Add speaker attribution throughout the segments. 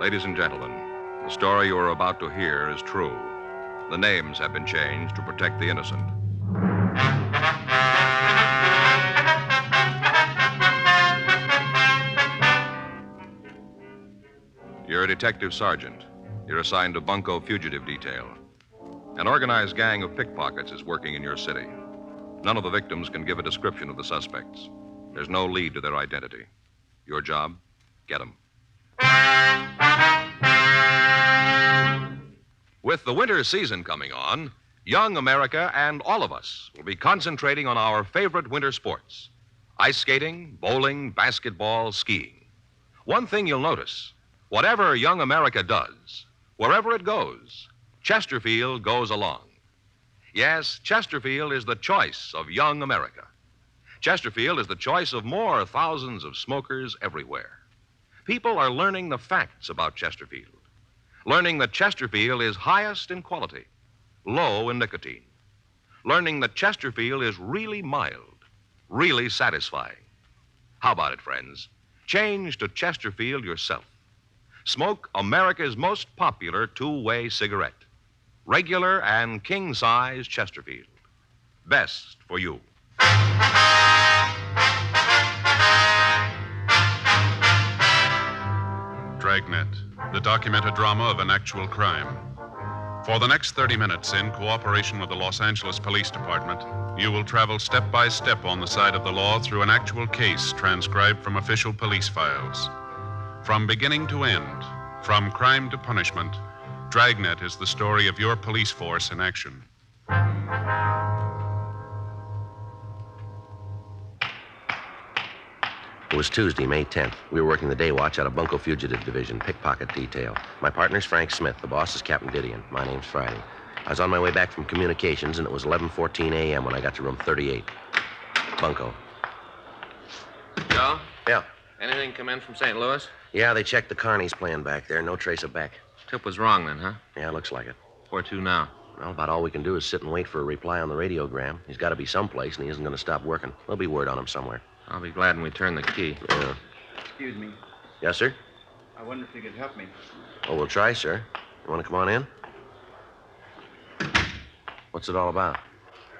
Speaker 1: Ladies and gentlemen, the story you are about to hear is true. The names have been changed to protect the innocent. You're a detective sergeant. You're assigned to Bunko Fugitive Detail. An organized gang of pickpockets is working in your city. None of the victims can give a description of the suspects. There's no lead to their identity. Your job? Get them. With the winter season coming on, young America and all of us will be concentrating on our favorite winter sports: ice skating, bowling, basketball, skiing. One thing you'll notice: whatever young America does, wherever it goes, Chesterfield goes along. Yes, Chesterfield is the choice of young America. Chesterfield is the choice of more thousands of smokers everywhere. People are learning the facts about Chesterfield, learning that Chesterfield is highest in quality, low in nicotine, learning that Chesterfield is really mild, really satisfying. How about it, friends? Change to Chesterfield yourself. Smoke America's most popular two-way cigarette. Regular and king-size Chesterfield. Best for you.
Speaker 2: Dragnet, the documented drama of an actual crime. For the next 30 minutes, in cooperation with the Los Angeles Police Department, you will travel step by step on the side of the law through an actual case transcribed from official police files. From beginning to end, from crime to punishment, Dragnet is the story of your police force in action.
Speaker 3: It was Tuesday, May 10th. We were working the day watch out of Bunko Fugitive Division, pickpocket detail. My partner's Frank Smith. The boss is Captain Didion. My name's Friday. I was on my way back from communications, and it was 11:14 a.m. when I got to room 38. Bunko.
Speaker 4: Joe?
Speaker 3: Yeah.
Speaker 4: Anything come in from St. Louis?
Speaker 3: Yeah, they checked the Carney's plan back there. No trace of Beck.
Speaker 4: Tip was wrong then, huh?
Speaker 3: Yeah, looks like it.
Speaker 4: Where to now?
Speaker 3: Well, about all we can do is sit and wait for a reply on the radiogram. He's got to be someplace, and he isn't going to stop working. There'll be word on him somewhere.
Speaker 4: I'll be glad when we turn the key.
Speaker 3: Yeah.
Speaker 5: Excuse me.
Speaker 3: Yes, sir?
Speaker 5: I wonder if you could help me.
Speaker 3: Oh, we'll try, sir. You want to come on in? What's it all about?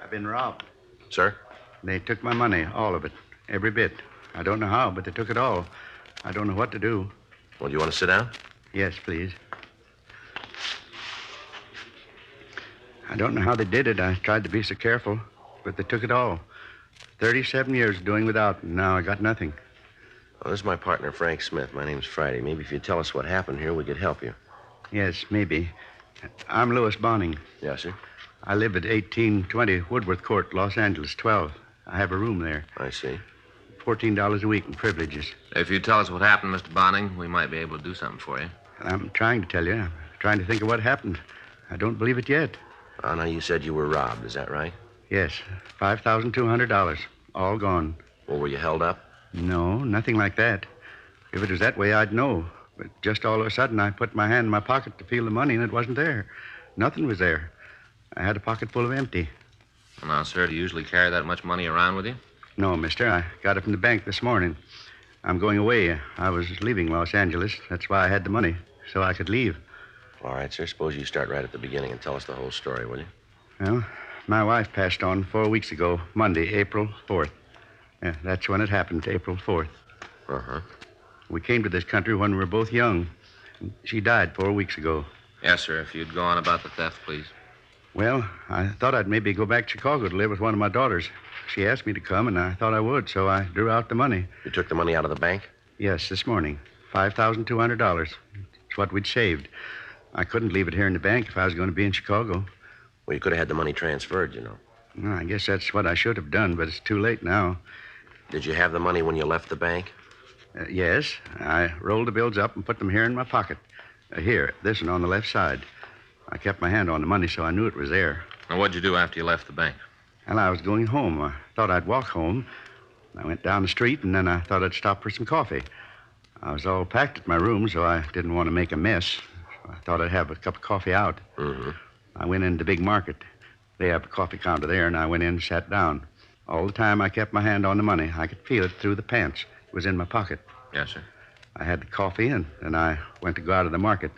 Speaker 5: I've been robbed.
Speaker 3: Sir?
Speaker 5: They took my money, all of it, every bit. I don't know how, but they took it all. I don't know what to do.
Speaker 3: Well, do you want to sit down?
Speaker 5: Yes, please. I don't know how they did it. I tried to be so careful, but they took it all. 37 years doing without, and now I got nothing.
Speaker 3: Well, this is my partner, Frank Smith. My name's Friday. Maybe if you tell us what happened here, we could help you.
Speaker 5: Yes, maybe. I'm Louis Bonning.
Speaker 3: Yes, sir?
Speaker 5: I live at 1820 Woodworth Court, Los Angeles, 12. I have a room there.
Speaker 3: I see.
Speaker 5: $14 a week in privileges.
Speaker 4: If you tell us what happened, Mr. Bonning, we might be able to do something for you.
Speaker 5: I'm trying to tell you. I'm trying to think of what happened. I don't believe it yet.
Speaker 3: Oh, now, you said you were robbed. Is that right?
Speaker 5: Yes, $5,200. All gone.
Speaker 3: Well, were you held up?
Speaker 5: No, nothing like that. If it was that way, I'd know. But just all of a sudden, I put my hand in my pocket to feel the money, and it wasn't there. Nothing was there. I had a pocket full of empty.
Speaker 4: Well, now, sir, do you usually carry that much money around with you?
Speaker 5: No, mister. I got it from the bank this morning. I'm going away. I was leaving Los Angeles. That's why I had the money, so I could leave.
Speaker 3: All right, sir. Suppose you start right at the beginning and tell us the whole story, will you?
Speaker 5: Well, my wife passed on 4 weeks ago, Monday, April 4th. Yeah, that's when it happened, April 4th.
Speaker 3: Uh-huh.
Speaker 5: We came to this country when we were both young. She died 4 weeks ago.
Speaker 4: Yes, sir. If you'd go on about the theft, please.
Speaker 5: Well, I thought I'd maybe go back to Chicago to live with one of my daughters. She asked me to come, and I thought I would, so I drew out the money.
Speaker 3: You took the money out of the bank?
Speaker 5: Yes, this morning. $5,200. It's what we'd saved. I couldn't leave it here in the bank if I was going to be in Chicago.
Speaker 3: Well, you could have had the money transferred, you know.
Speaker 5: Well, I guess that's what I should have done, but it's too late now.
Speaker 3: Did you have the money when you left the bank?
Speaker 5: Yes. I rolled the bills up and put them here in my pocket. Here, this one on the left side. I kept my hand on the money, so I knew it was there.
Speaker 4: Now, what'd you do after you left the bank?
Speaker 5: Well, I was going home. I thought I'd walk home. I went down the street, and then I thought I'd stop for some coffee. I was all packed at my room, so I didn't want to make a mess. I thought I'd have a cup of coffee out.
Speaker 3: Mm-hmm.
Speaker 5: I went into the big market. They have a coffee counter there, and I went in and sat down. All the time I kept my hand on the money. I could feel it through the pants. It was in my pocket.
Speaker 4: Yes, sir.
Speaker 5: I had the coffee, and then I went to go out of the market.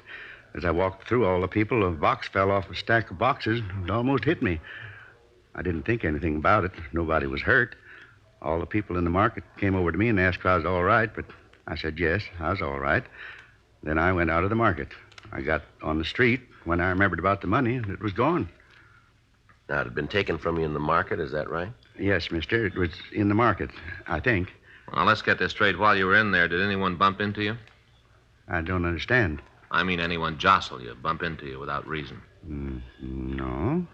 Speaker 5: As I walked through all the people, a box fell off a stack of boxes and almost hit me. I didn't think anything about it. Nobody was hurt. All the people in the market came over to me and asked if I was all right, but I said yes, I was all right. Then I went out of the market. I got on the street when I remembered about the money, and it was gone.
Speaker 3: Now, it had been taken from you in the market, is that right?
Speaker 5: Yes, mister, it was in the market, I think.
Speaker 4: Well, let's get this straight. While you were in there, did anyone bump into you?
Speaker 5: I don't understand.
Speaker 4: I mean, anyone jostle you, bump into you without reason?
Speaker 5: No,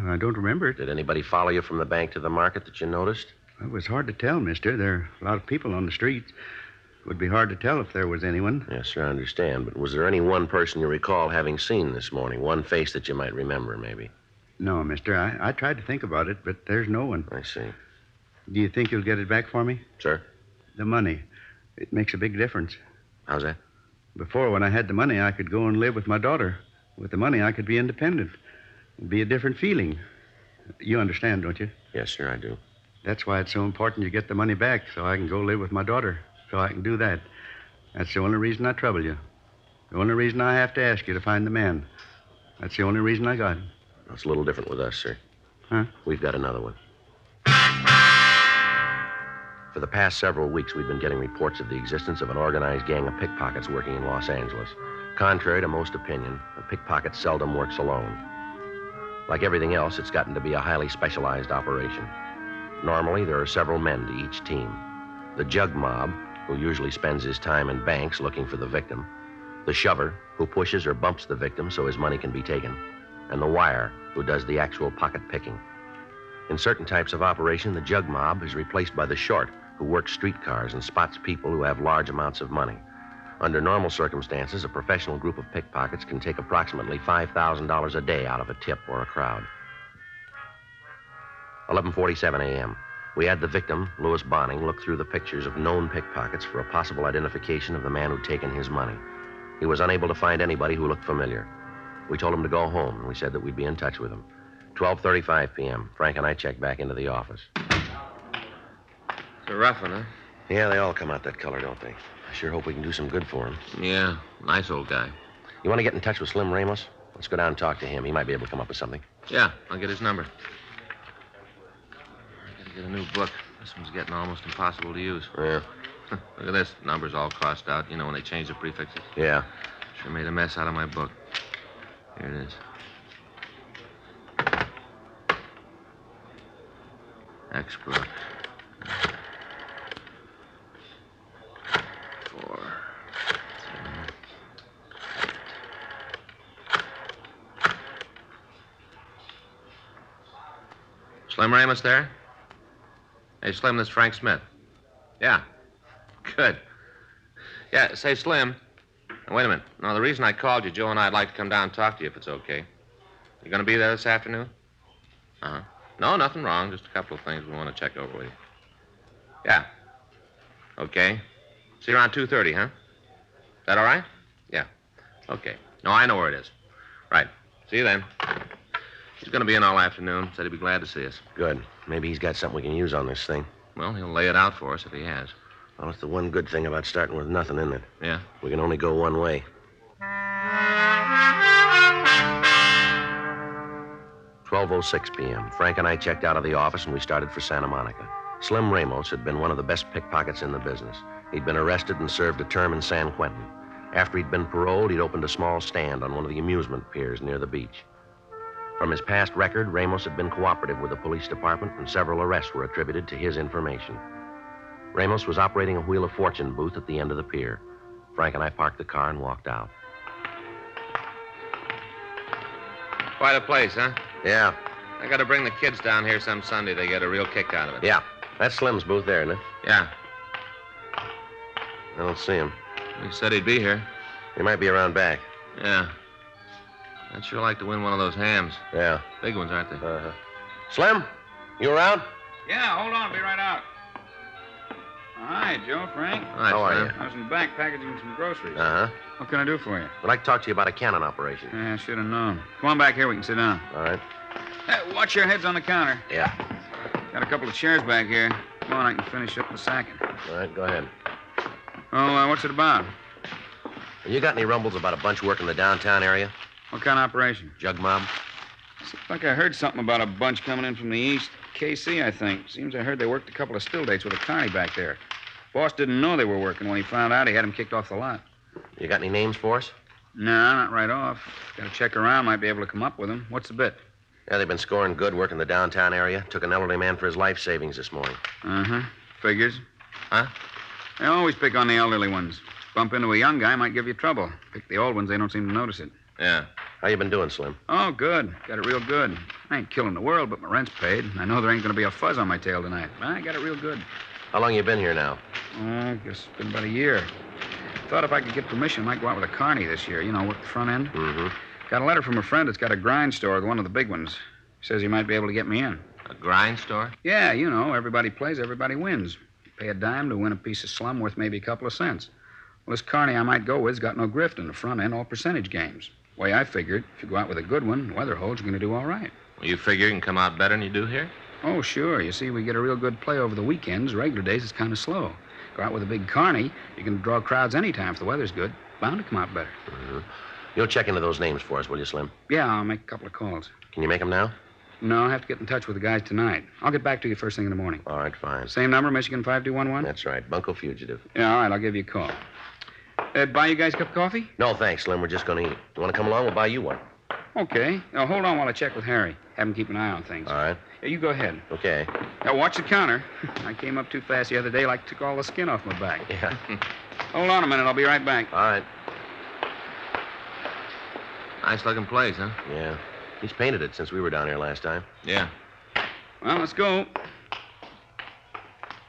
Speaker 5: I don't remember it.
Speaker 3: Did anybody follow you from the bank to the market that you noticed?
Speaker 5: It was hard to tell, mister. There are a lot of people on the streets. It would be hard to tell if there was anyone.
Speaker 3: Yes, sir, I understand. But was there any one person you recall having seen this morning? One face that you might remember, maybe?
Speaker 5: No, mister. I tried to think about it, but there's no one.
Speaker 3: I see.
Speaker 5: Do you think you'll get it back for me?
Speaker 3: Sir?
Speaker 5: The money. It makes a big difference.
Speaker 3: How's that?
Speaker 5: Before, when I had the money, I could go and live with my daughter. With the money, I could be independent. It'd be a different feeling. You understand, don't you?
Speaker 3: Yes, sir, I do.
Speaker 5: That's why it's so important you get the money back, so I can go live with my daughter, so I can do that. That's the only reason I trouble you. The only reason I have to ask you to find the man. That's the only reason I got it.
Speaker 3: It's a little different with us, sir.
Speaker 5: Huh?
Speaker 3: We've got another one. For the past several weeks, we've been getting reports of the existence of an organized gang of pickpockets working in Los Angeles. Contrary to most opinion, a pickpocket seldom works alone. Like everything else, it's gotten to be a highly specialized operation. Normally, there are several men to each team. The jug mob, who usually spends his time in banks looking for the victim. The shover, who pushes or bumps the victim so his money can be taken. And the wire, who does the actual pocket picking. In certain types of operation, the jug mob is replaced by the short, who works streetcars and spots people who have large amounts of money. Under normal circumstances, a professional group of pickpockets can take approximately $5,000 a day out of a tip or a crowd. 11:47 a.m. We had the victim, Louis Bonning, look through the pictures of known pickpockets for a possible identification of the man who'd taken his money. He was unable to find anybody who looked familiar. We told him to go home, and we said that we'd be in touch with him. 12:35 p.m. Frank and I checked back into the office.
Speaker 4: It's a rough one, huh?
Speaker 3: Yeah, they all come out that color, don't they? I sure hope we can do some good for him.
Speaker 4: Yeah, nice old guy.
Speaker 3: You want to get in touch with Slim Ramos? Let's go down and talk to him. He might be able to come up with something.
Speaker 4: Yeah, I'll get his number. I gotta get a new book. This one's getting almost impossible to use.
Speaker 3: Yeah.
Speaker 4: Look at this. Numbers all crossed out. You know, when they change the prefixes.
Speaker 3: Yeah.
Speaker 4: Sure made a mess out of my book. Here it is. Exbrook. 4. 3. Slim Ramos there? Hey, Slim, this is Frank Smith. Yeah. Good. Yeah, say, Slim. Now, wait a minute. No, the reason I called you, Joe and I'd like to come down and talk to you if it's okay. You going to be there this afternoon? Uh-huh. No, nothing wrong. Just a couple of things we want to check over with you. Yeah. Okay. See you around 2:30, huh? Is that all right? Yeah. Okay. No, I know where it is. Right. See you then. He's going to be in all afternoon. Said he'd be glad to see us.
Speaker 3: Good. Maybe he's got something we can use on this thing.
Speaker 4: Well, he'll lay it out for us if he has.
Speaker 3: Well, it's the one good thing about starting with nothing in it.
Speaker 4: Yeah?
Speaker 3: We can only go one way. 12:06 p.m. Frank and I checked out of the office and we started for Santa Monica. Slim Ramos had been one of the best pickpockets in the business. He'd been arrested and served a term in San Quentin. After he'd been paroled, he'd opened a small stand on one of the amusement piers near the beach. From his past record, Ramos had been cooperative with the police department, and several arrests were attributed to his information. Ramos was operating a Wheel of Fortune booth at the end of the pier. Frank and I parked the car and walked out.
Speaker 4: Quite a place, huh?
Speaker 3: Yeah.
Speaker 4: I got to bring the kids down here some Sunday. They get a real kick out of it.
Speaker 3: Yeah. That's Slim's booth there, isn't it?
Speaker 4: Yeah.
Speaker 3: I don't see him.
Speaker 4: He said he'd be here.
Speaker 3: He might be around back.
Speaker 4: Yeah. I'd sure like to win one of those hams.
Speaker 3: Yeah.
Speaker 4: Big ones, aren't they?
Speaker 3: Uh-huh. Slim, you around?
Speaker 6: Yeah, hold on. Be right out. Hi, Joe, Frank.
Speaker 4: Hi,
Speaker 3: How are
Speaker 4: Slim.
Speaker 3: you?
Speaker 6: I was in the back packaging some groceries.
Speaker 3: Uh-huh.
Speaker 6: What can I do for you?
Speaker 3: I'd like to talk to you about a cannon operation.
Speaker 6: Yeah, I should have known. Come on back here. We can sit down.
Speaker 3: All right.
Speaker 6: Hey, watch your heads on the counter.
Speaker 3: Yeah.
Speaker 6: Got a couple of chairs back here. Come on, I can finish up the sacking.
Speaker 3: All right, go ahead.
Speaker 6: Oh, what's it about?
Speaker 3: You got any rumbles about a bunch working the downtown area?
Speaker 6: What kind of operation?
Speaker 3: Jug mob?
Speaker 6: Seems like I heard something about a bunch coming in from the east. KC, I think. Seems I heard they worked a couple of still dates with a carny back there. Boss didn't know they were working. When he found out, he had them kicked off the lot.
Speaker 3: You got any names for us?
Speaker 6: No, not right off. Got to check around. Might be able to come up with them. What's the bit?
Speaker 3: Yeah, they've been scoring good working the downtown area. Took an elderly man for his life savings this morning.
Speaker 6: Uh-huh. Figures.
Speaker 4: Huh?
Speaker 6: They always pick on the elderly ones. Bump into a young guy, might give you trouble. Pick the old ones, they don't seem to notice it.
Speaker 4: Yeah.
Speaker 3: How you been doing, Slim?
Speaker 6: Oh, good. Got it real good. I ain't killing the world, but my rent's paid. I know there ain't going to be a fuzz on my tail tonight. I got it real good.
Speaker 3: How long you been here now?
Speaker 6: Oh, I guess it's been about a year. Thought if I could get permission, I might go out with a carny this year. You know, work the front end.
Speaker 3: Mm-hmm.
Speaker 6: Got a letter from a friend that's got a grind store, one of the big ones. Says he might be able to get me in.
Speaker 4: A grind store?
Speaker 6: Yeah, you know, everybody plays, everybody wins. You pay a dime to win a piece of slum worth maybe a couple of cents. Well, this carny I might go with's got no grift in the front end, all percentage games. Way I figured, if you go out with a good one, weather holds, you're going to do all right.
Speaker 4: Well, you figure you can come out better than you do here?
Speaker 6: Oh, sure. You see, we get a real good play over the weekends. Regular days, it's kind of slow. Go out with a big carny, you can draw crowds anytime if the weather's good. Bound to come out better.
Speaker 3: Mm-hmm. You'll check into those names for us, will you, Slim?
Speaker 6: Yeah, I'll make a couple of calls.
Speaker 3: Can you make them now?
Speaker 6: No, I'll have to get in touch with the guys tonight. I'll get back to you first thing in the morning.
Speaker 3: All right, fine.
Speaker 6: Same number, Michigan 5211?
Speaker 3: That's right. Bunko Fugitive.
Speaker 6: Yeah, all right, I'll give you a call. Buy you guys a cup of coffee?
Speaker 3: No, thanks, Slim. We're just going to eat. You want to come along? We'll buy you one.
Speaker 6: Okay. Now, hold on while I check with Harry. Have him keep an eye on things.
Speaker 3: All right.
Speaker 6: Yeah, you go ahead.
Speaker 3: Okay.
Speaker 6: Now, watch the counter. I came up too fast the other day, like took all the skin off my back.
Speaker 3: Yeah.
Speaker 6: Hold on a minute. I'll be right back.
Speaker 3: All right.
Speaker 4: Nice-looking place, huh?
Speaker 3: Yeah. He's painted it since we were down here last time.
Speaker 4: Yeah.
Speaker 6: Well, let's go.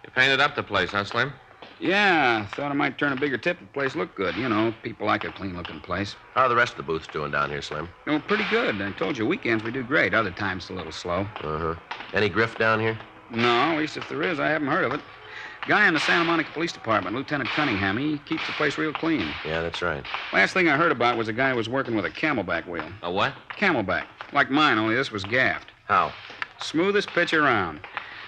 Speaker 4: You painted up the place, huh, Slim?
Speaker 6: Yeah, thought I might turn a bigger tip if the place looked good. You know, people like a clean-looking place.
Speaker 3: How are the rest of the booths doing down here, Slim?
Speaker 6: Oh, pretty good. I told you, weekends we do great. Other times it's a little slow.
Speaker 3: Uh-huh. Any grift down here?
Speaker 6: No, at least if there is, I haven't heard of it. Guy in the Santa Monica Police Department, Lieutenant Cunningham, he keeps the place real clean.
Speaker 3: Yeah, that's right.
Speaker 6: Last thing I heard about was a guy who was working with a camelback wheel.
Speaker 4: A what?
Speaker 6: Camelback. Like mine, only this was gaffed.
Speaker 3: How?
Speaker 6: Smoothest pitch around.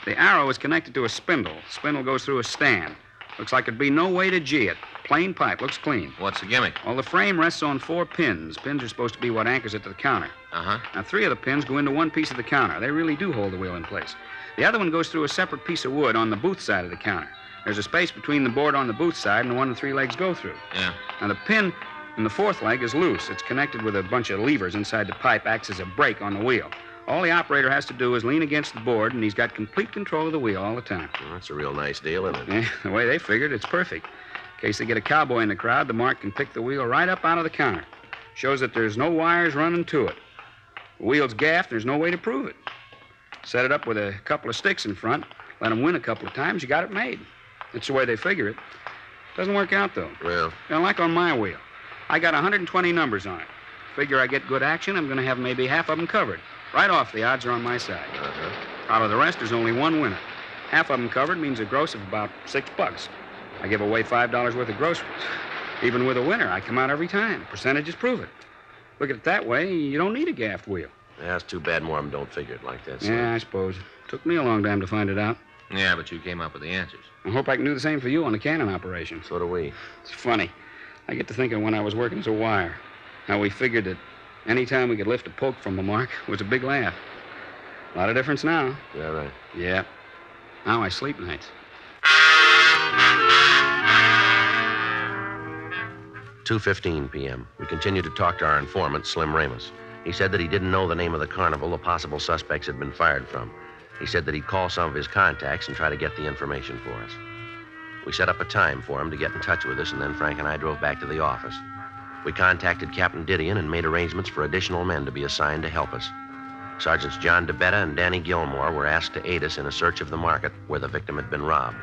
Speaker 6: The arrow is connected to a spindle. The spindle goes through a stand. Looks like there'd be no way to G it. Plain pipe. Looks clean.
Speaker 4: What's the gimmick?
Speaker 6: Well, the frame rests on 4 pins. Pins are supposed to be what anchors it to the counter.
Speaker 4: Uh-huh.
Speaker 6: Now, 3 of the pins go into one piece of the counter. They really do hold the wheel in place. The other one goes through a separate piece of wood on the booth side of the counter. There's a space between the board on the booth side and the one the 3 legs go through.
Speaker 4: Yeah.
Speaker 6: Now, the pin in the 4th leg is loose. It's connected with a bunch of levers inside the pipe, acts as a brake on the wheel. All the operator has to do is lean against the board, and he's got complete control of the wheel all the time.
Speaker 3: Well, that's a real nice deal, isn't it?
Speaker 6: Yeah, the way they figured, it's perfect. In case they get a cowboy in the crowd, the mark can pick the wheel right up out of the counter. Shows that there's no wires running to it. The wheel's gaffed, there's no way to prove it. Set it up with a couple of sticks in front, let them win a couple of times, you got it made. That's the way they figure it. Doesn't work out, though.
Speaker 3: Well,
Speaker 6: Now, like on my wheel, I got 120 numbers on it. Figure I get good action, I'm going to have maybe half of them covered. Right off, the odds are on my side.
Speaker 3: uh-huh.
Speaker 6: Out of the rest, there's only one winner. Half of them covered means a gross of about $6. I give away $5 worth of groceries. Even with a winner, I come out every time. Percentages prove it. Look at it that way, you don't need a gaffed wheel.
Speaker 3: Yeah, it's too bad more of them don't figure it like that, Slim.
Speaker 6: Yeah, I suppose. Took me a long time to find it out.
Speaker 4: Yeah, but you came up with the answers.
Speaker 6: I hope I can do the same for you on the cannon operation.
Speaker 3: So do we.
Speaker 6: It's funny. I get to thinking when I was working as a wire, how we figured that any time we could lift a poke from a mark was a big laugh. A lot of difference now.
Speaker 3: Yeah, right.
Speaker 6: Yeah. Now I sleep nights.
Speaker 3: 2:15 p.m. We continued to talk to our informant, Slim Ramos. He said that he didn't know the name of the carnival the possible suspects had been fired from. He said that he'd call some of his contacts and try to get the information for us. We set up a time for him to get in touch with us, and then Frank and I drove back to the office. We contacted Captain Didion and made arrangements for additional men to be assigned to help us. Sergeants John DeBetta and Danny Gilmore were asked to aid us in a search of the market where the victim had been robbed.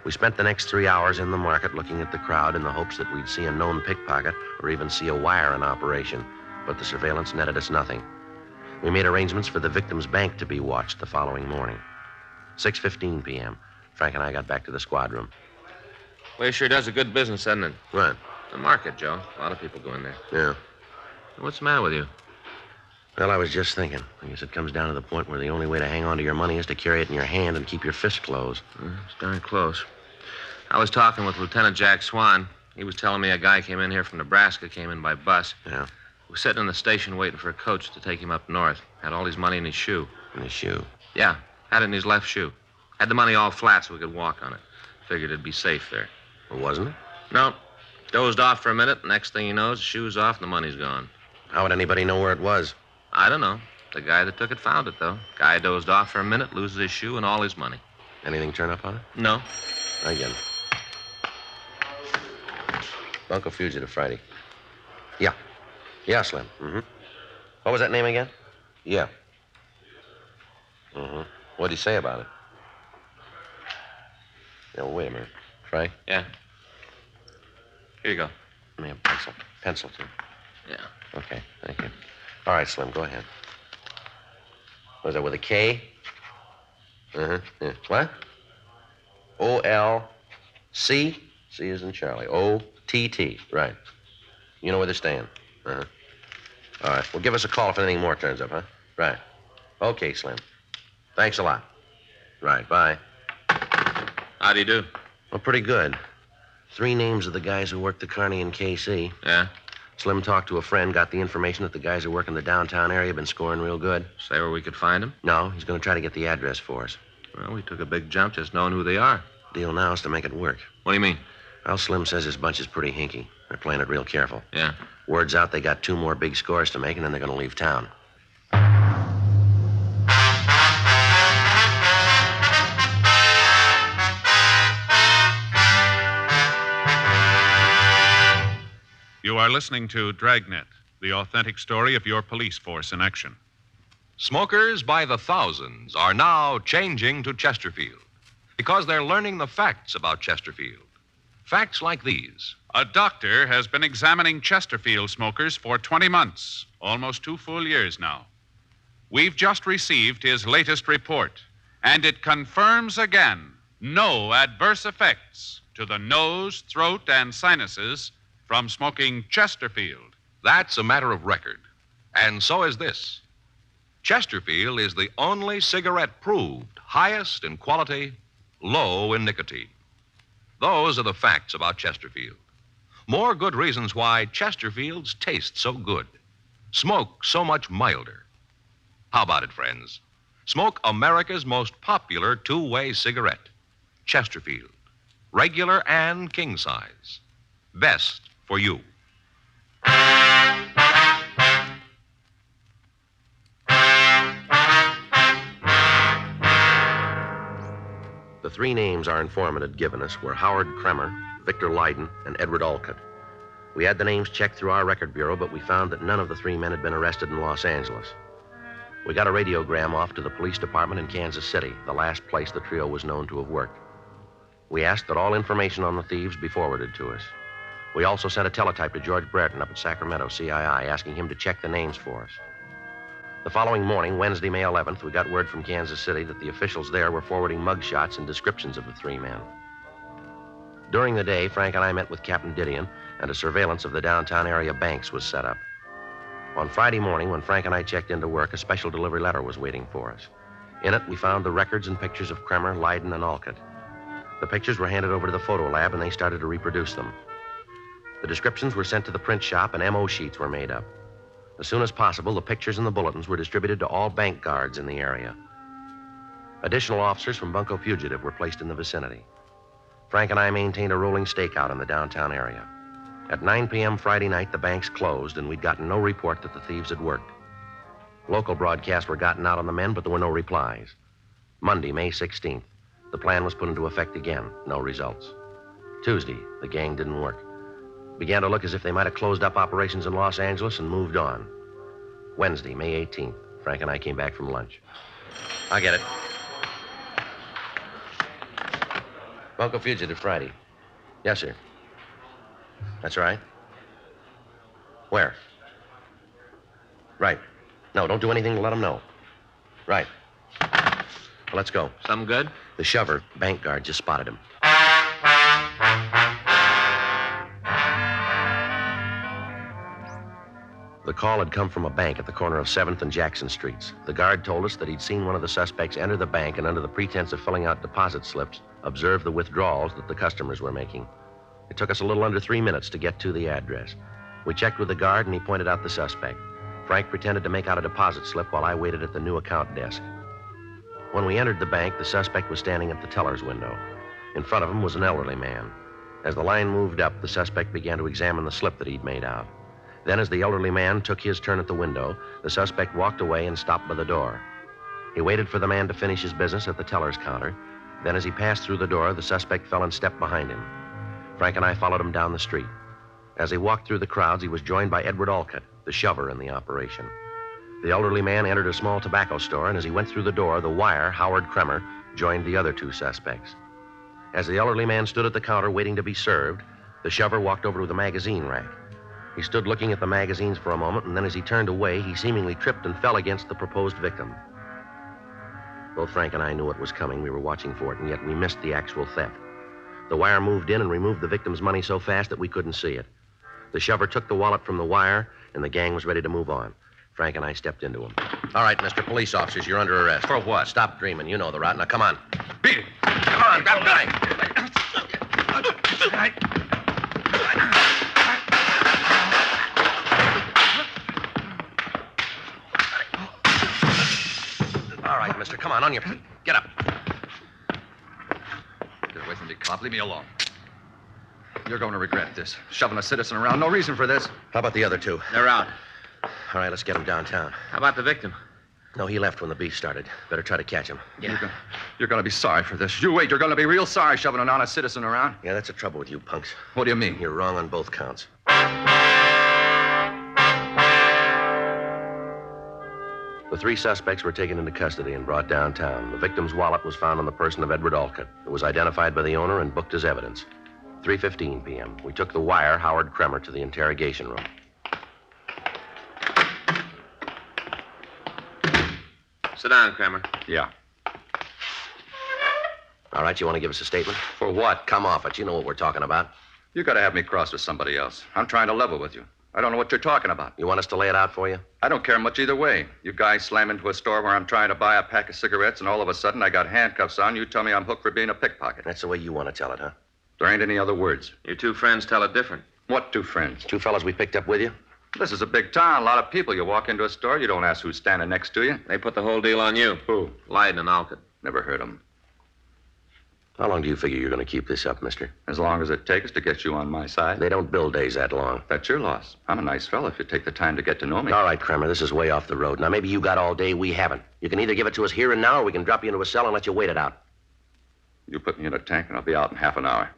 Speaker 3: We spent the next 3 hours in the market looking at the crowd in the hopes that we'd see a known pickpocket or even see a wire in operation, but the surveillance netted us nothing. We made arrangements for the victim's bank to be watched the following morning. 6:15 p.m. Frank and I got back to the squad room.
Speaker 4: Well, it sure does a good business, doesn't it?
Speaker 3: What?
Speaker 4: The market, Joe. A lot of people go in there.
Speaker 3: Yeah.
Speaker 4: What's the matter with you?
Speaker 3: Well, I was just thinking. I guess it comes down to the point where the only way to hang on to your money is to carry it in your hand and keep your fist closed.
Speaker 4: It's darn close. I was talking with Lieutenant Jack Swan. He was telling me a guy came in here from Nebraska, came in by bus.
Speaker 3: Yeah.
Speaker 4: Was sitting in the station waiting for a coach to take him up north. Had all his money in his shoe.
Speaker 3: In his shoe?
Speaker 4: Yeah, had it in his left shoe. Had the money all flat so we could walk on it. Figured it'd be safe there.
Speaker 3: Well, wasn't it?
Speaker 4: No. Dozed off for a minute. Next thing he knows, the shoe's off and the money's gone.
Speaker 3: How would anybody know where it was?
Speaker 4: I don't know. The guy that took it found it, though. Guy dozed off for a minute, loses his shoe and all his money.
Speaker 3: Anything turn up on it?
Speaker 4: No.
Speaker 3: Again. Bunko Fugitive Friday. Yeah. Yeah, Slim. Mm-hmm. What was that name again? Yeah. Mm-hmm. What'd he say about it? Yeah, well, wait a minute. Frank?
Speaker 4: Yeah. Here you go.
Speaker 3: Let me have a pencil. Pencil, too.
Speaker 4: Yeah.
Speaker 3: Okay, thank you. All right, Slim, go ahead. Was that with a K? Uh-huh. Yeah. What? O-L-C? C is in Charlie. O-T-T. Right. You know where they're staying? Uh-huh. All right. Well, give us a call if anything more turns up, huh? Right. Okay, Slim. Thanks a lot. Right. Bye.
Speaker 4: How do you do?
Speaker 3: Well, pretty good. 3 names of the guys who work the Kearney and KC.
Speaker 4: Yeah?
Speaker 3: Slim talked to a friend, got the information that the guys who work in the downtown area have been scoring real good.
Speaker 4: Say where we could find him?
Speaker 3: No, he's going to try to get the address for us.
Speaker 4: Well, we took a big jump just knowing who they are.
Speaker 3: Deal now is to make it work.
Speaker 4: What do you mean?
Speaker 3: Well, Slim says his bunch is pretty hinky. They're playing it real careful.
Speaker 4: Yeah.
Speaker 3: Word's out they got 2 more big scores to make, and then they're going to leave town.
Speaker 2: You are listening to Dragnet, the authentic story of your police force in action.
Speaker 1: Smokers by the thousands are now changing to Chesterfield because they're learning the facts about Chesterfield. Facts like these.
Speaker 2: A doctor has been examining Chesterfield smokers for 20 months, almost 2 full years now. We've just received his latest report, and it confirms again no adverse effects to the nose, throat, and sinuses from smoking Chesterfield.
Speaker 1: That's a matter of record. And so is this. Chesterfield is the only cigarette proved highest in quality, low in nicotine. Those are the facts about Chesterfield. More good reasons why Chesterfields taste so good, smoke so much milder. How about it, friends? Smoke America's most popular 2-way cigarette, Chesterfield. Regular and king size. Best for you.
Speaker 3: The 3 names our informant had given us were Howard Kremer, Victor Leiden, and Edward Olcott. We had the names checked through our record bureau, but we found that none of the 3 men had been arrested in Los Angeles. We got a radiogram off to the police department in Kansas City, the last place the trio was known to have worked. We asked that all information on the thieves be forwarded to us. We also sent a teletype to George Brereton up at Sacramento, CII, asking him to check the names for us. The following morning, Wednesday, May 11th, we got word from Kansas City that the officials there were forwarding mugshots and descriptions of the 3 men. During the day, Frank and I met with Captain Didion, and a surveillance of the downtown area banks was set up. On Friday morning, when Frank and I checked into work, a special delivery letter was waiting for us. In it, we found the records and pictures of Kremer, Leiden, and Olcott. The pictures were handed over to the photo lab, and they started to reproduce them. The descriptions were sent to the print shop, and MO sheets were made up. As soon as possible, the pictures and the bulletins were distributed to all bank guards in the area. Additional officers from Bunko Fugitive were placed in the vicinity. Frank and I maintained a rolling stakeout in the downtown area. At 9 p.m. Friday night, the banks closed, and we'd gotten no report that the thieves had worked. Local broadcasts were gotten out on the men, but there were no replies. Monday, May 16th, the plan was put into effect again. No results. Tuesday, the gang didn't work. Began to look as if they might have closed up operations in Los Angeles and moved on. Wednesday, May 18th, Frank and I came back from lunch. I'll get it. Bunko Fugitive Friday. Yes, sir. That's right. Where? Right. No, don't do anything to let them know. Right. Well, let's go.
Speaker 4: Something good?
Speaker 3: The shover, bank guard, just spotted him. The call had come from a bank at the corner of 7th and Jackson Streets. The guard told us that he'd seen one of the suspects enter the bank, and under the pretense of filling out deposit slips, observe the withdrawals that the customers were making. It took us a little under 3 minutes to get to the address. We checked with the guard, and he pointed out the suspect. Frank pretended to make out a deposit slip while I waited at the new account desk. When we entered the bank, the suspect was standing at the teller's window. In front of him was an elderly man. As the line moved up, the suspect began to examine the slip that he'd made out. Then, as the elderly man took his turn at the window, the suspect walked away and stopped by the door. He waited for the man to finish his business at the teller's counter. Then, as he passed through the door, the suspect fell in step behind him. Frank and I followed him down the street. As he walked through the crowds, he was joined by Edward Alcott, the shover in the operation. The elderly man entered a small tobacco store, and as he went through the door, the wire, Howard Kremer, joined the other two suspects. As the elderly man stood at the counter waiting to be served, the shover walked over to the magazine rack. He stood looking at the magazines for a moment, and then as he turned away, he seemingly tripped and fell against the proposed victim. Both Frank and I knew it was coming. We were watching for it, and yet we missed the actual theft. The wire moved in and removed the victim's money so fast that we couldn't see it. The shover took the wallet from the wire, and the gang was ready to move on. Frank and I stepped into him. All right, Mr. Police Officers, you're under arrest.
Speaker 4: For what?
Speaker 3: Stop dreaming. You know the route. Now, come on.
Speaker 4: Beat it.
Speaker 3: Come on, grab the knife. All right, mister, come on your feet. Get up.
Speaker 7: Get away from me, cop. Leave me alone. You're going to regret this. Shoving a citizen around. No reason for this.
Speaker 3: How about the other two?
Speaker 4: They're out.
Speaker 3: All right, let's get him downtown.
Speaker 4: How about the victim?
Speaker 3: No, he left when the beef started. Better try to catch him.
Speaker 4: Yeah.
Speaker 7: You're going to be sorry for this. You wait. You're going to be real sorry shoving an honest citizen around.
Speaker 3: Yeah, that's the trouble with you punks.
Speaker 7: What do you mean?
Speaker 3: You're wrong on both counts. The three suspects were taken into custody and brought downtown. The victim's wallet was found on the person of Edward Alcott. It was identified by the owner and booked as evidence. 3:15 p.m. We took the wire, Howard Kremer, to the interrogation room.
Speaker 4: Sit down, Kramer.
Speaker 7: Yeah.
Speaker 3: All right, you want to give us a statement?
Speaker 7: For what?
Speaker 3: Come off it. You know what we're talking about.
Speaker 7: You got to have me cross with somebody else. I'm trying to level with you. I don't know what you're talking about.
Speaker 3: You want us to lay it out for you?
Speaker 7: I don't care much either way. You guys slam into a store where I'm trying to buy a pack of cigarettes, and all of a sudden I got handcuffs on. You tell me I'm hooked for being a pickpocket.
Speaker 3: That's the way you want to tell it, huh?
Speaker 7: There ain't any other words.
Speaker 4: Your two friends tell it different.
Speaker 7: What two friends?
Speaker 3: Two fellas we picked up with you?
Speaker 7: This is a big town. A lot of people. You walk into a store, you don't ask who's standing next to you.
Speaker 4: They put the whole deal on you.
Speaker 7: Who?
Speaker 4: Leiden and Alcott.
Speaker 7: Never heard of them.
Speaker 3: How long do you figure you're going to keep this up, mister?
Speaker 7: As long as it takes to get you on my side.
Speaker 3: They don't build days that long.
Speaker 7: That's your loss. I'm a nice fella if you take the time to get to know me.
Speaker 3: All right, Kremer, this is way off the road. Now, maybe you got all day, we haven't. You can either give it to us here and now, or we can drop you into a cell and let you wait it out.
Speaker 7: You put me in a tank, and I'll be out in half an hour.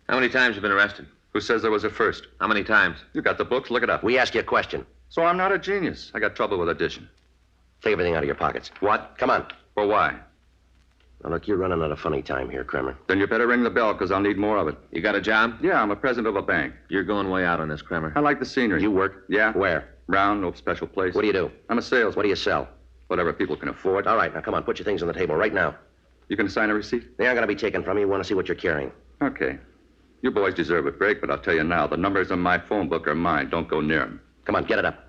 Speaker 4: How many times have you been arrested?
Speaker 7: Who says there was a first?
Speaker 4: How many times?
Speaker 7: You got the books. Look it up.
Speaker 3: We ask you a question.
Speaker 7: So I'm not a genius. I got trouble with addition.
Speaker 3: Take everything out of your pockets.
Speaker 7: What?
Speaker 3: Come on.
Speaker 7: For why?
Speaker 3: Now, look, you're running out of funny time here, Kremer.
Speaker 7: Then you better ring the bell, because I'll need more of it.
Speaker 4: You got a job?
Speaker 7: Yeah, I'm a president of a bank.
Speaker 4: You're going way out on this, Kramer.
Speaker 7: I like the scenery.
Speaker 3: You work?
Speaker 7: Yeah.
Speaker 3: Where?
Speaker 7: Round, no special place.
Speaker 3: What do you do?
Speaker 7: I'm a salesman.
Speaker 3: What do you sell?
Speaker 7: Whatever people can afford.
Speaker 3: All right, now come on, put your things on the table right now.
Speaker 7: You can sign a receipt?
Speaker 3: They aren't going to be taken from you. We want to see what you're carrying.
Speaker 7: Okay. You boys deserve a break, but I'll tell you now, the numbers on my phone book are mine. Don't go near them.
Speaker 3: Come on, get it up.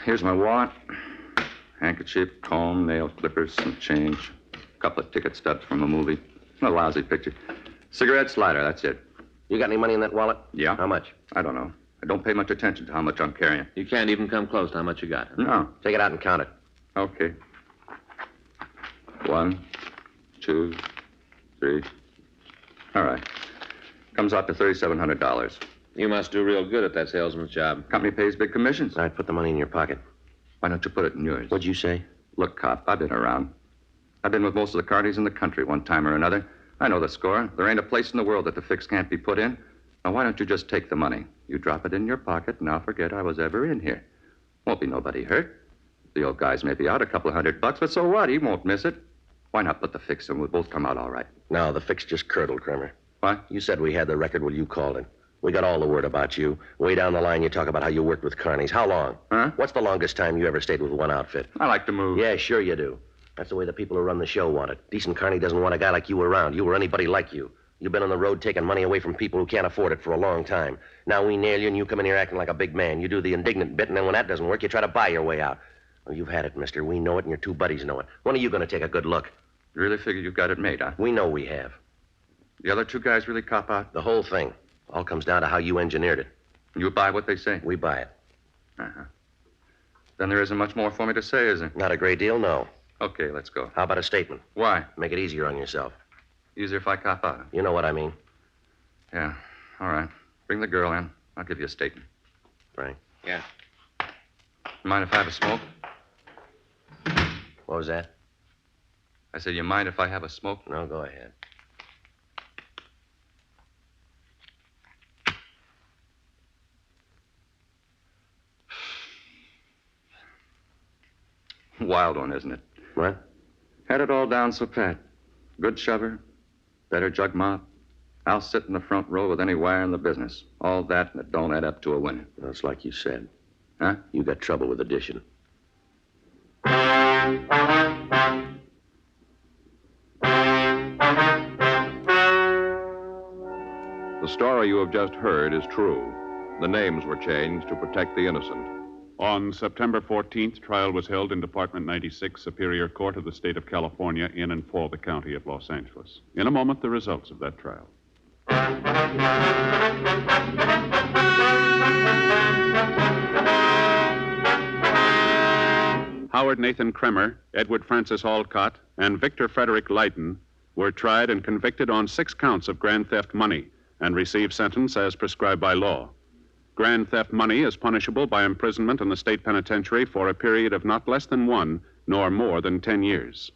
Speaker 7: Here's my wallet. Handkerchief, comb, nail clippers, some change. A couple of ticket stubs from a movie. A lousy picture. Cigarette lighter, that's it.
Speaker 3: You got any money in that wallet?
Speaker 7: Yeah.
Speaker 3: How much?
Speaker 7: I don't know. I don't pay much attention to how much I'm carrying.
Speaker 4: You can't even come close to how much you got. Huh?
Speaker 7: No.
Speaker 3: Take it out and count it.
Speaker 7: Okay. 1, 2, 3. All right. Comes out to $3,700.
Speaker 4: You must do real good at that salesman's job.
Speaker 7: Company pays big commissions.
Speaker 3: All right, put the money in your pocket.
Speaker 7: Why don't you put it in yours?
Speaker 3: What'd you say?
Speaker 7: Look, cop, I've been around. I've been with most of the carnies in the country one time or another. I know the score. There ain't a place in the world that the fix can't be put in. Now, why don't you just take the money? You drop it in your pocket, and I'll forget I was ever in here. Won't be nobody hurt. The old guy's may be out a couple of $100, but so what? He won't miss it. Why not put the fix in? We'll both come out all right.
Speaker 3: No, the fix just curdled, Kremer.
Speaker 7: What?
Speaker 3: You said we had the record. Well, you called it. We got all the word about you. Way down the line, you talk about how you worked with carnies. How long?
Speaker 7: Huh?
Speaker 3: What's the longest time you ever stayed with one outfit?
Speaker 7: I like to move.
Speaker 3: Yeah, sure you do. That's the way the people who run the show want it. Decent carny doesn't want a guy like you around. You or anybody like you. You've been on the road taking money away from people who can't afford it for a long time. Now we nail you and you come in here acting like a big man. You do the indignant bit, and then when that doesn't work, you try to buy your way out. Well, you've had it, mister. We know it, and your two buddies know it. When are you going to take a good look?
Speaker 7: You really figure you've got it made, huh?
Speaker 3: We know we have.
Speaker 7: The other two guys really cop out?
Speaker 3: The whole thing. All comes down to how you engineered it.
Speaker 7: You buy what they say?
Speaker 3: We buy it.
Speaker 7: Uh-huh. Then there isn't much more for me to say, is there?
Speaker 3: Not a great deal, no.
Speaker 7: Okay, let's go.
Speaker 3: How about a statement?
Speaker 7: Why?
Speaker 3: Make it easier on yourself.
Speaker 7: Easier if I cop out.
Speaker 3: You know what I mean.
Speaker 7: Yeah. All right. Bring the girl in. I'll give you a statement.
Speaker 3: Frank.
Speaker 4: Yeah.
Speaker 7: Mind if I have a smoke?
Speaker 3: What was that?
Speaker 7: I said, you mind if I have a smoke?
Speaker 3: No, go ahead.
Speaker 7: Wild one, isn't it?
Speaker 3: What?
Speaker 7: Had it all down so pat. Good shover, better jug mop. I'll sit in the front row with any wire in the business. All that, and it don't add up to a winner.
Speaker 3: Well, it's like you said.
Speaker 7: Huh?
Speaker 3: You got trouble with addition.
Speaker 8: The story you have just heard is true. The names were changed to protect the innocent.
Speaker 2: On September 14th, trial was held in Department 96, Superior Court of the State of California, in and for the County of Los Angeles. In a moment, the results of that trial. Howard Nathan Kremer, Edward Francis Alcott, and Victor Frederick Leighton were tried and convicted on 6 counts of grand theft money and received sentence as prescribed by law. Grand theft money is punishable by imprisonment in the state penitentiary for a period of not less than 1 nor more than 10 years.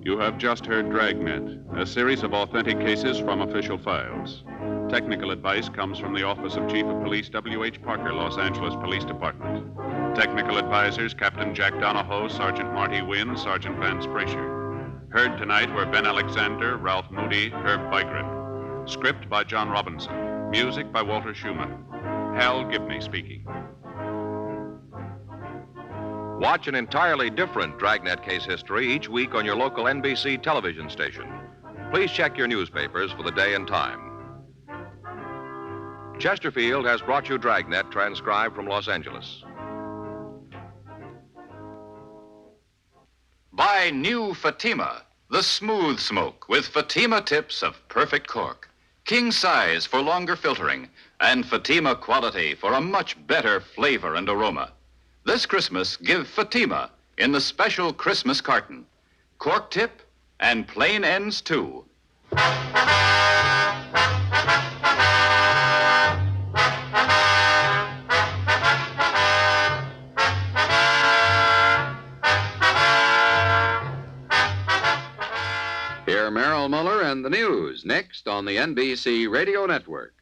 Speaker 2: You have just heard Dragnet, a series of authentic cases from official files. Technical advice comes from the Office of Chief of Police W.H. Parker, Los Angeles Police Department. Technical advisors Captain Jack Donahoe, Sergeant Marty Wynn, Sergeant Vance Frazier. Heard tonight were Ben Alexander, Ralph Moody, Herb Bygren. Script by John Robinson. Music by Walter Schumann. Hal Gibney speaking.
Speaker 1: Watch an entirely different Dragnet case history each week on your local NBC television station. Please check your newspapers for the day and time. Chesterfield has brought you Dragnet, transcribed from Los Angeles.
Speaker 9: Buy new Fatima, the smooth smoke with Fatima tips of perfect cork. King size for longer filtering, and Fatima quality for a much better flavor and aroma. This Christmas, give Fatima in the special Christmas carton. Cork tip and plain ends, too.
Speaker 10: Here, Merrill Muller and the news, next on the NBC Radio Network.